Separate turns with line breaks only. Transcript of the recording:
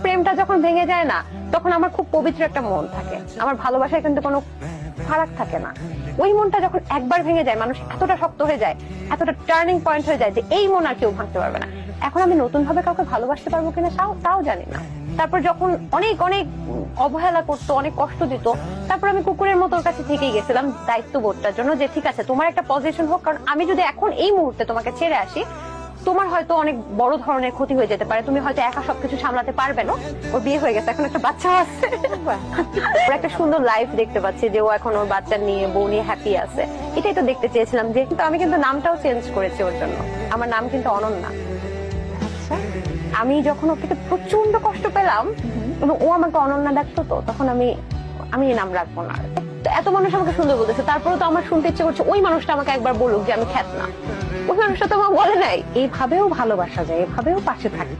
প্রেমটা যখন ভেঙে যায় না, তখন আমার খুব পবিত্র একটা মন থাকে, আমার ভালোবাসায় কিন্তু কোনো ফারাক থাকে না। ওই মনটা যখন একবার ভেঙে যায়, মানুষ এতটা শক্ত হয়ে যায়, এতটা টার্নিং পয়েন্ট হয়ে যায় যে এই মন আর কেউ ভাঙতে পারবে না। এখন আমি নতুন ভাবে কাউকে ভালোবাসতে পারবো কিনা তাও জানি না। তারপর যখন অনেক অনেক অবহেলা করতো, অনেক কষ্ট দিত, তারপর আমি কুকুরের মতো ওর কাছে থেকেই গেছিলাম দায়িত্ববোধটার জন্য, যে ঠিক আছে তোমার একটা পজিশন হোক, কারণ আমি যদি এখন এই মুহূর্তে তোমাকে ছেড়ে আসি, তোমার হয়তো অনেক বড় ধরনের ক্ষতি হয়ে যেতে পারে, তুমি হয়তো একা সবকিছু সামলাতে পারবে না। ওর বিয়ে হয়ে গেছে, এখন একটা বাচ্চা আছে, ওর একটা সুন্দর লাইফ দেখতে পাচ্ছি, যে ও এখন ওর বাচ্চা নিয়ে, বউ নিয়ে হ্যাপি আছে। এটাই তো দেখতে চেয়েছিলাম। যে কিন্তু আমি কিন্তু নামটাও চেঞ্জ করেছি ওর জন্য, আমার নাম কিন্তু অনন্যা। আমি যখন ওর থেকে প্রচন্ড কষ্ট পেলাম এবং ও আমাকে অনন্যা ডাকতো, তো তখন আমি এই নাম রাখবো না। এত মানুষ আমাকে সুন্দর বলতেছে, তারপরেও তো আমার শুনতে ইচ্ছে করছে ওই মানুষটা আমাকে একবার বলুক যে আমি খ্যাত না। ওই মানুষটা তো আমাকে বলে নাই।
এইভাবেও ভালোবাসা যায়, এভাবেও পাশে থাকে।